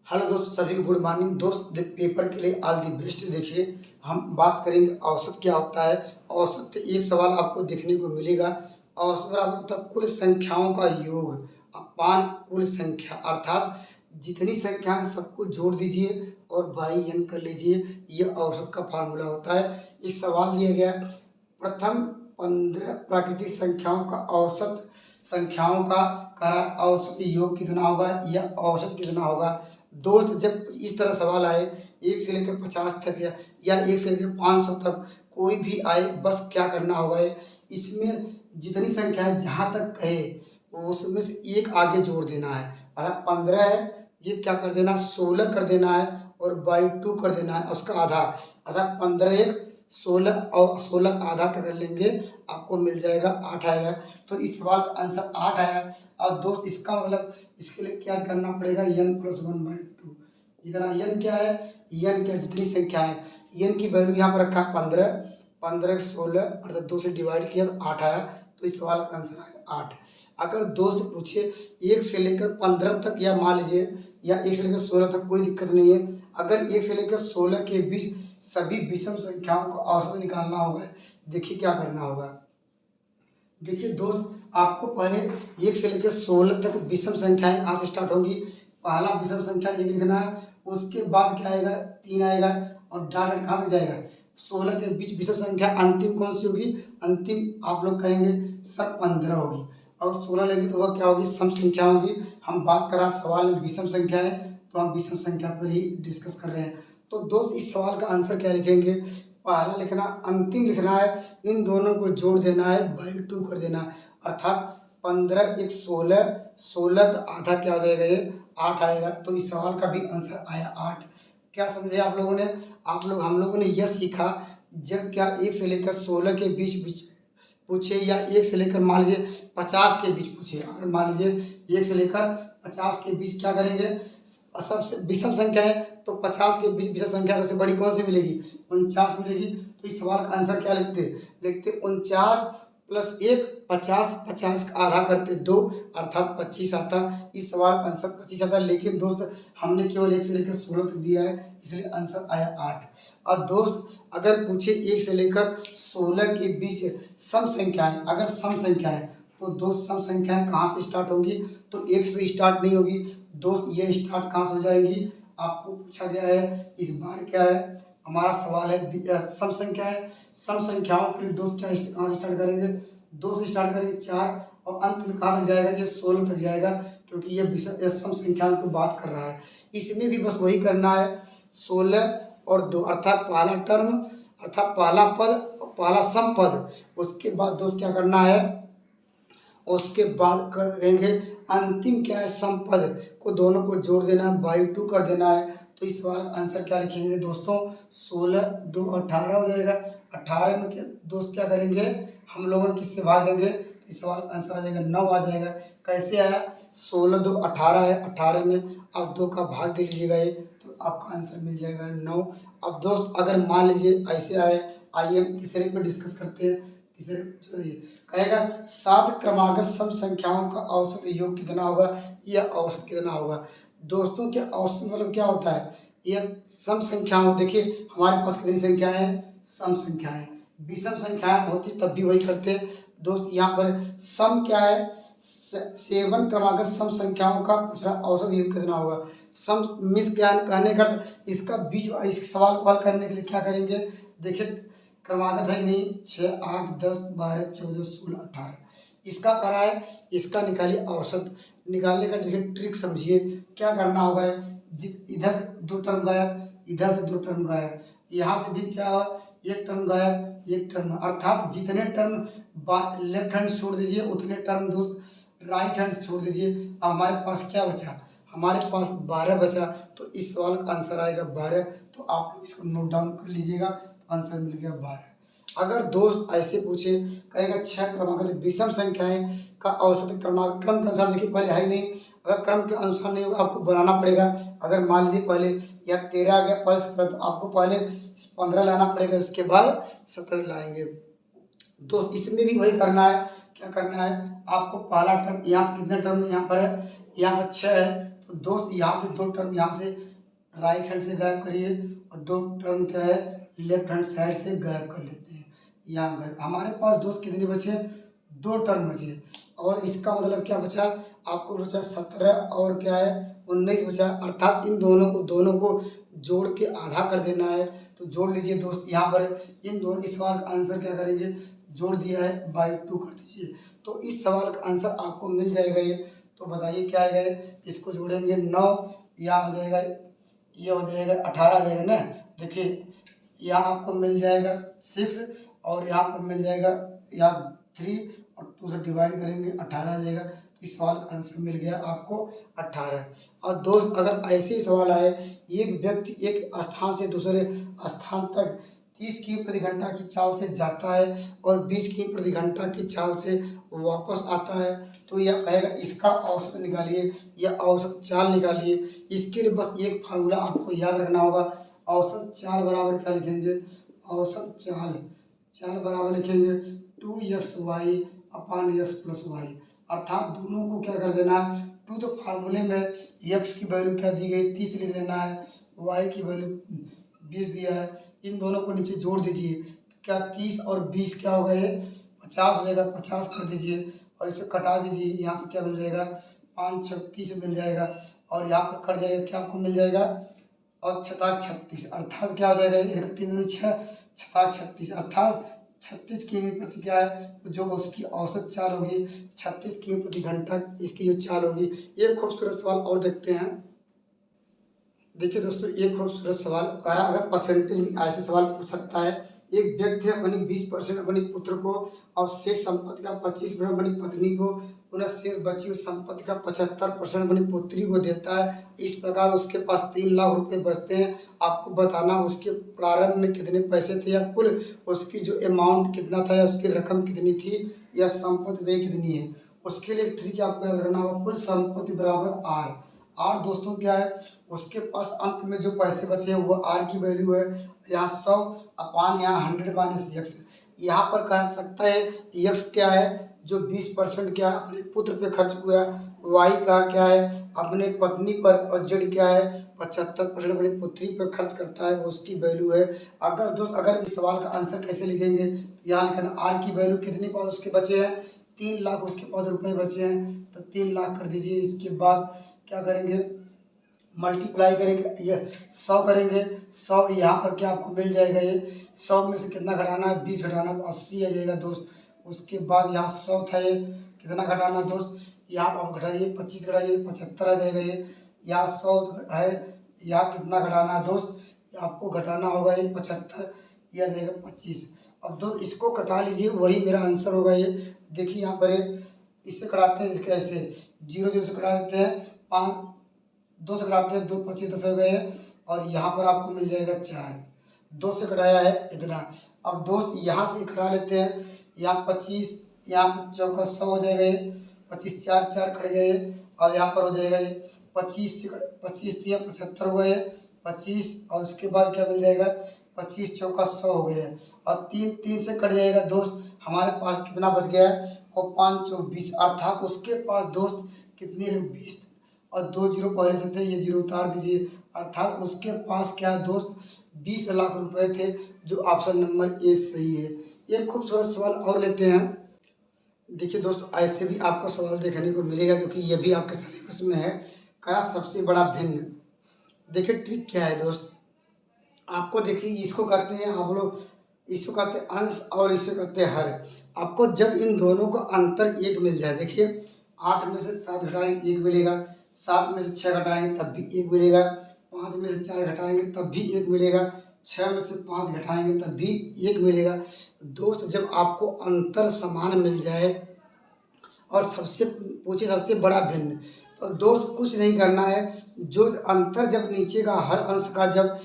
Hello दोस्त, सभी को गुड मॉर्निंग। दोस्त पेपर के लिए ऑल दी बेस्ट। देखिए, हम बात करेंगे औसत क्या होता है। औसत एक सवाल आपको देखने को मिलेगा। औसत बराबर होता है कुल संख्याओं का योग अपान कुल संख्या, अर्थात जितनी संख्या है सबको जोड़ दीजिए और बाई n कर लीजिए। यह औसत का फार्मूला होता है। एक सवाल दिया गया, प्रथम 15 प्राकृतिक संख्याओं का औसत संख्याओं का करा औसत योग कितना होगा या औसत कितना होगा। दोस्त, जब इस तरह सवाल आए 1 से लेकर 50 तक या 1 से लेकर 500 तक कोई भी आए, बस क्या करना होगा है, इसमें जितनी संख्या है जहाँ तक कहे उसमें से एक आगे जोड़ देना है। अर्थात 15 है, ये क्या कर देना, 16 कर देना है और बाई 2 कर देना है उसका आधा। अर्थात 15 एक 16 और 16 का आधा कर लेंगे, आपको मिल जाएगा 8 आएगा। तो इस सवाल का आंसर 8 आया। और दोस्त इसका मतलब इसके लिए क्या करना पड़ेगा, n+1/2। इतना n क्या है, n क्या जितनी संख्या है, n की वैल्यू यहाँ पर रखा है 15, 15 16 अर्थात 2 से डिवाइड किया तो 8 आया। तो इस सवाल का आंसर आएगा 8। अगर दोस्त पूछे 1 से लेकर 15 तक या मान लीजिए या 1 से लेकर 16 तक, कोई दिक्कत नहीं है। अगर 1 से लेकर 16 के बीच सभी विषम संख्याओं को औसत निकालना होगा। देखिए क्या करना होगा। देखिए दोस्त, आपको पहले 1 से लेकर 16 तक विषम संख्याएं कहाँ से स्टार्ट होंगी। पहला विषम संख्या 1 लिखना है, उसके बाद क्या आएगा 3 आएगा और डॉट डॉट कहाँ तक जाएगा 16 के बीच विषम संख्या अंतिम कौन सी होगी, अंतिम आप लोग कहेंगे सर 15 होगी। और 16 लेंगे तो वह क्या होगी, सम संख्या होगी। हम बात कर रहा सवाल में विषम संख्या है तो हम विषम संख्या पर ही डिस्कस कर रहे हैं। तो दोस्त इस सवाल का आंसर क्या लिखेंगे, पहला लिखना अंतिम लिखना है, इन दोनों को जोड़ देना है, बाई 2 कर देना है। अर्थात 15 एक 16, 16 का आधा क्या हो जाएगा, ये 8 आएगा। तो इस सवाल का भी आंसर आया 8। क्या समझे आप लोगों ने। हम लोगों ने यह सीखा, जब क्या 1 से लेकर 16 के बीच पूछे या 1 से लेकर मान लीजिए 50 के बीच पूछे। अगर मान लीजिए 1 से लेकर 50 के बीच क्या करेंगे, सबसे विषम संख्या है तो 50 के बीच विषम संख्या सबसे बड़ी कौन सी मिलेगी, 49 मिलेगी। तो इस सवाल का आंसर क्या लिखते 49 प्लस 1 50, 50 का आधा करते 2 अर्थात 25 आता। इस सवाल का आंसर 25 आता। लेकिन दोस्त हमने केवल 1 से लेकर 16 तक दिया है, इसलिए आंसर आया 8। और दोस्त अगर पूछे 1 से लेकर 16 के बीच सम संख्याएं, अगर सम संख्याएं तो दोस्त सम संख्याएं कहाँ से स्टार्ट होंगी, तो 1 से स्टार्ट नहीं होगी दोस्त, ये स्टार्ट कहाँ से हो जाएगी। आपको पूछा गया है इस बार क्या है, हमारा सवाल है सम संख्या है। सम संख्याओं के लिए दोस्त क्या कहाँ से स्टार्ट करेंगे, 2 से स्टार्ट करेंगे 4 और अंत में कहाँ तक जाएगा, ये 16 तक जाएगा, क्योंकि ये सम संख्याओं की बात कर रहा है। इसमें भी बस वही करना है, 16 और 2 अर्थात पहला टर्म अर्थात पहला पद पहला सम पद, उसके बाद दोस्त क्या करना है, उसके बाद करेंगे अंतिम क्या है सम पद को, दोनों को जोड़ देना है, बाई 2 कर देना है। तो इस सवाल का आंसर क्या लिखेंगे दोस्तों, 16 2 18 हो जाएगा। 18 में क्या दोस्त क्या करेंगे, हम लोगों ने किससे भाग देंगे, तो इस सवाल का आंसर आ जाएगा 9 आ जाएगा। कैसे आया, 16 2 18 है, 18 में आप 2 का भाग दे लीजिएगा ये, तो आपका आंसर मिल जाएगा 9। अब दोस्त अगर मान लीजिए ऐसे आए, आइए हम तीसरे पे डिस्कस करते हैं। तीसरे कहेगा 7 क्रमागत सम संख्याओं का औसत योग कितना होगा या औसत कितना होगा। दोस्तों के औसत मतलब क्या होता है, ये सम संख्याओं, देखिए हमारे पास कितनी संख्याएं हैं, सम संख्याएं। विषम संख्याएं होती तब भी वही करते दोस्त। यहाँ पर सम क्या है, 7 क्रमागत सम संख्याओं का पूछ रहा औसत योग कितना होगा। सम मिस क्या कहने का, इसका बीच इस सवाल को हल करने के लिए क्या करेंगे, देखिए क्रमागत है नहीं, 6 8 10 12 14 16 18, इसका करा है, इसका निकालिए औसत। निकालने का देखिए ट्रिक समझिए, क्या करना होगा, इधर 2 टर्म गायब, इधर से 2 टर्म गायब, यहाँ से भी क्या हुआ, 1 टर्म गायब 1 टर्म, अर्थात जितने टर्म लेफ्ट हैंड छोड़ दीजिए उतने टर्म दोस्त राइट हैंड छोड़ दीजिए। अब हमारे पास क्या बचा, हमारे पास 12 बचा। तो इस सवाल का आंसर आएगा 12। तो आप लोग इसको नोट डाउन कर लीजिएगा, आंसर मिल गया 12। अगर दोस्त ऐसे पूछे, कहेगा 6 क्रमागत विषम संख्याएं का औसत क्रम के अनुसार, देखिए पहले है ही नहीं, अगर क्रम के अनुसार नहीं होगा आपको बनाना पड़ेगा। अगर मान लीजिए पहले या 13 आ गया, पहले 17, तो आपको पहले 15 लाना पड़ेगा, उसके बाद 17 लाएंगे। दोस्त इसमें भी वही करना है, क्या करना है, आपको पहला टर्म यहाँ से कितने टर्म यहाँ पर है, यहाँ पर 6 है, तो तो दोस्त यहाँ से 2 टर्म यहाँ से राइट हैंड से गायब करिए और 2 टर्म क्या है लेफ्ट हैंड साइड से गायब कर लेते हैं। यहाँ गायब, हमारे पास दोस्त कितने बचे? 2 टर्म बचे। और इसका मतलब क्या बचा? आपको बचा 17 और क्या है 19 बचा, अर्थात इन दोनों को जोड़ के आधा कर देना है। तो जोड़ लीजिए दोस्त, यहाँ पर इन दोनों इस सवाल का आंसर क्या करेंगे? जोड़ दिया है बाई 2 कर दीजिए। तो इस सवाल का आंसर आपको मिल जाएगा ये। तो बताइए क्या आएगा? इसको जोड़ेंगे 9, यहाँ हो जाएगा, ये हो जाएगा 18 आ जाएगा ना। देखिए यहाँ आपको मिल जाएगा 6 और यहाँ पर मिल जाएगा यहाँ 3 और 2 से डिवाइड करेंगे 18 आ जाएगा। तो इस सवाल का आंसर मिल गया आपको 18। और दोस्त अगर ऐसे ही सवाल आए, एक व्यक्ति एक स्थान से दूसरे स्थान तक 30 किमी प्रति घंटा की चाल से जाता है और 20 किमी प्रति घंटा की चाल से वापस आता है, तो यह कहेगा इसका औसत निकालिए या औसत चाल निकालिए। इसके लिए बस एक फार्मूला आपको याद रखना होगा। औसत चाल बराबर क्या लिखेंगे? औसत चाल बराबर लिखेंगे 2xy अपान x प्लस वाई। अर्थात दोनों को क्या कर देना है? टू द फार्मूले में x की वैल्यू क्या दी गई 30 लिख लेना है, y की वैल्यू 20 दिया है। इन दोनों को नीचे जोड़ दीजिए, तो क्या 30 और 20 क्या होगा? ये 50 हो जाएगा, 50 कर दीजिए और इसे कटा दीजिए। यहाँ से क्या मिल जाएगा? 5 6 30 मिल जाएगा और यहाँ पर कट जाएगा, क्या आपको मिल जाएगा? और 36, अर्थात क्या हो जाएगा? 3 6 36, अर्थात 36 किमी प्रति क्या है जो उसकी औसत चाल होगी, 36 किमी प्रति घंटा इसकी जो चाल होगी। एक खूबसूरत सवाल और देखते हैं। देखिए दोस्तों, एक खूबसूरत सवाल अगर परसेंटेज में ऐसे सवाल पूछ सकता है। एक व्यक्ति अपनी 20% अपने पुत्र को और शेष संपत्ति का 25% अपनी पत्नी को, पुनः शेष बची हुई संपत्ति का 75% अपनी पुत्री को देता है। इस प्रकार उसके पास 3 लाख रुपए बचते हैं। आपको बताना उसके प्रारंभ में कितने पैसे थे या कुल उसकी जो अमाउंट कितना था या उसकी रकम कितनी थी या संपत्ति कितनी है। उसके लिए ट्रिक आपको याद रखना होगा, कुल संपत्ति बराबर आर। आर दोस्तों क्या है? उसके पास अंत में जो पैसे बचे हैं वो आर की वैल्यू है। यहाँ 100 अपान यहाँ 100 माइनस एक्स। यहाँ पर कह सकता है एक्स क्या है? जो 20% क्या अपने पुत्र पे खर्च हुआ। वाई का क्या है? अपने पत्नी पर। और जेड क्या है? 75% अपनी पुत्री पर खर्च करता है, उसकी वैल्यू है। अगर इस सवाल का आंसर कैसे लिखेंगे? यहाँ लिखना आर की वैल्यू कितने पास उसके बचे हैं? 3 लाख उसके पास रुपए बचे हैं, तो 3 लाख कर दीजिए। इसके बाद क्या करेंगे? मल्टीप्लाई करेंगे, ये 100 करेंगे। 100 यहाँ पर क्या आपको मिल जाएगा? ये 100 में से कितना घटाना है? 20 घटाना, तो 80 आ जाएगा दोस्त। उसके बाद यहाँ 100 था, ये कितना घटाना दोस्त? यहाँ आप घटाइए, 25 घटाइए, 75 आ जाएगा। ये यहाँ 100 है, यहाँ कितना घटाना है दोस्त? आपको घटाना होगा ये 75, ये आ जाएगा 25। अब दोस्त इसको कटा लीजिए, वही मेरा आंसर होगा ये। देखिए यहाँ पर इससे कटाते हैं, कैसे? 0 0 से कटा देते हैं, 5 2 से कटाते हैं, 2 25 10 हो गए। और यहाँ पर आपको मिल जाएगा 4, 2 से कटाया है इतना। अब दोस्त यहाँ से कटा लेते हैं, यहाँ 25, यहाँ चौका 100 हो जाएगा। ये 25 4 4 कट गए और यहाँ पर हो जाएगा ये 25 से 25 दिया 75 हो गए 25। और उसके बाद क्या मिल जाएगा? 25 चौका 100 हो गया और 3 3 से कट जाएगा दोस्त। हमारे पास कितना बच गया है? और 5 चौक 20, अर्थात उसके पास दोस्त कितनी है? 20 और 2 जीरो पहले से थे, ये जीरो उतार दीजिए। अर्थात उसके पास क्या है दोस्त? 20 लाख रुपए थे, जो ऑप्शन नंबर ए सही है। एक खूबसूरत सवाल और लेते हैं। देखिए दोस्तों, ऐसे भी आपको सवाल देखने को मिलेगा क्योंकि ये भी आपके सिलेबस में है। कहा सबसे बड़ा भिन्न। देखिए ट्रिक क्या है दोस्त, आपको देखिए इसको कहते हैं आप लोग, इसको कहते हैं अंश और इसे कहते हैं हर। आपको जब इन दोनों का अंतर 1 मिल जाए, देखिए 8 में से 7 घटाएंगे 1 मिलेगा, 7 में से 6 घटाएंगे तब भी 1 मिलेगा, 5 में से 4 घटाएंगे तब भी 1 मिलेगा, 6 में से 5 घटाएंगे तब भी 1 मिलेगा। दोस्त जब आपको अंतर समान मिल जाए और सबसे बड़ा भिन्न, तो दोस्त कुछ नहीं करना है। जो अंतर जब नीचे का हर अंश का जब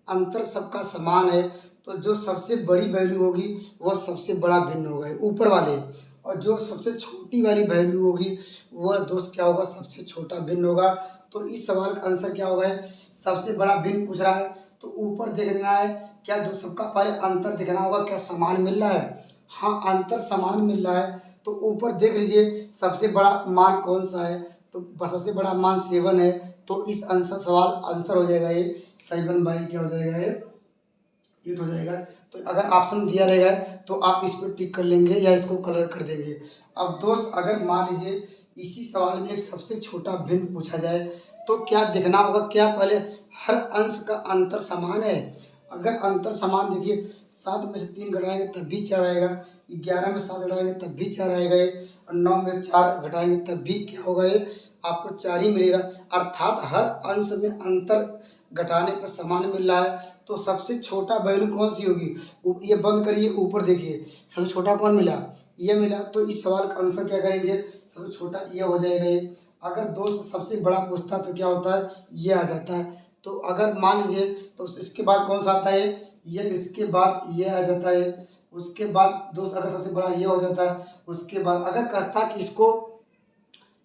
अंतर सबका समान है, तो जो सबसे बड़ी वैल्यू होगी वह सबसे बड़ा भिन्न होगा ऊपर वाले, और जो सबसे छोटी वाली वैल्यू होगी वह दोस्त क्या होगा? सबसे छोटा भिन्न होगा। तो इस सवाल का आंसर क्या होगा? सबसे बड़ा भिन्न पूछ रहा है, तो ऊपर देखना है क्या दो सबका पहले अंतर देखना होगा, क्या समान मिल रहा है? हाँ, अंतर समान मिल रहा है, तो ऊपर देख लीजिए सबसे बड़ा मान कौन सा है। तो सबसे बड़ा मान 7 है, तो इस आंसर सवाल आंसर हो जाएगा ये 7 बाई क्या हो जाएगा ये 8 हो जाएगा। तो अगर ऑप्शन दिया रहेगा तो आप इस पर टिक कर लेंगे या इसको कलर कर देंगे। अब दोस्त अगर मान लीजिए इसी सवाल में एक सबसे छोटा भिन्न पूछा जाए तो क्या देखना होगा, क्या पहले हर अंश का अंतर समान है। अगर अंतर समान देखिए 7 में से 3 घटाएंगे तब भी 4 आएगा, 11 में 7 घटाएंगे तब भी 4 आएगा ये, और 9 में 4 घटाएंगे तब भी क्या होगा ये आपको 4 ही मिलेगा। अर्थात हर अंश में अंतर घटाने पर समान मिल रहा है। तो सबसे छोटा वैल्यू कौन सी होगी, ये बंद करिए, ऊपर देखिए सबसे छोटा कौन मिला, ये मिला। तो इस सवाल का आंसर क्या करेंगे, सबसे छोटा ये हो जाएगा ये। अगर दोस्त सबसे बड़ा पूछता तो क्या होता है, ये आ जाता है। तो अगर मान लीजिए तो इसके बाद कौन सा आता है, ये, इसके बाद ये आ जाता है, उसके बाद दोस्त अगर सबसे बड़ा ये हो जाता है, उसके बाद अगर कहता कि इसको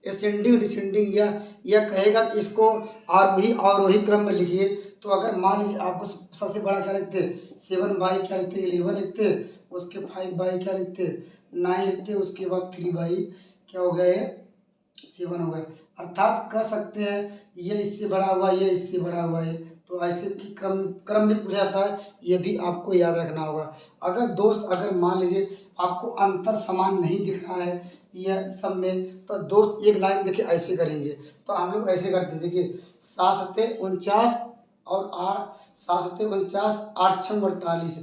असेंडिंग डिसेंडिंग या कहेगा कि इसको आरोही अवरोही क्रम में लिखिए। तो अगर मान लीजिए आपको सबसे बड़ा क्या लिखते, 7 बाई क्या लिखते, 11 लिखते, उसके 5 बाई क्या लिखते, 9 लिखते, उसके बाद 3 बाई क्या हो गया ये 7 हो गया। अर्थात कह सकते हैं ये इससे बड़ा हुआ, ये इससे बड़ा हुआ है। तो ऐसे की क्रम क्रम भी पूछा जाता है, ये भी आपको याद रखना होगा। अगर दोस्त अगर मान लीजिए आपको अंतर समान नहीं दिख रहा है यह सब में, तो दोस्त एक लाइन देखिए ऐसे करेंगे। तो हम लोग ऐसे करते हैं, देखिए 7 और 8, 7 8 6 48,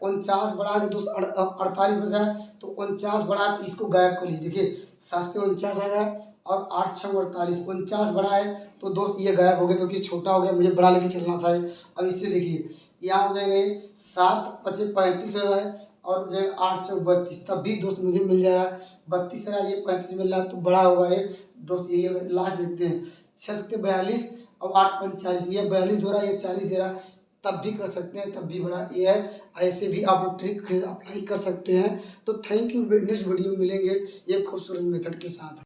49 बढ़ा के दोस्त 48 बचा है, तो 49 बढ़ा के इसको गायब कर लीजिए। देखिए 7 आएगा और 8 6 48, 49 बड़ा है तो दोस्त ये गायब हो गया क्योंकि छोटा हो गया, मुझे बड़ा लेके चलना था। अब इससे देखिए यहाँ हो जाएगा ये 7 5 35 हो जाएगा और हो जाएगा 8 6 32, तब भी दोस्त मुझे मिल जाएगा 32 रहा, ये 35 मिल रहा है तो बड़ा होगा ये दोस्त। ये लास्ट देखते हैं 6 7 42 और 8 5 40, ये 42 दे रहा, ये 40 दे रहा, तब भी कर सकते हैं, तब भी बड़ा ये है। ऐसे भी आप लोग ट्रिक अप्लाई कर सकते हैं। तो थैंक यू, नेक्स्ट वीडियो मिलेंगे एक खूबसूरत मेथड के साथ।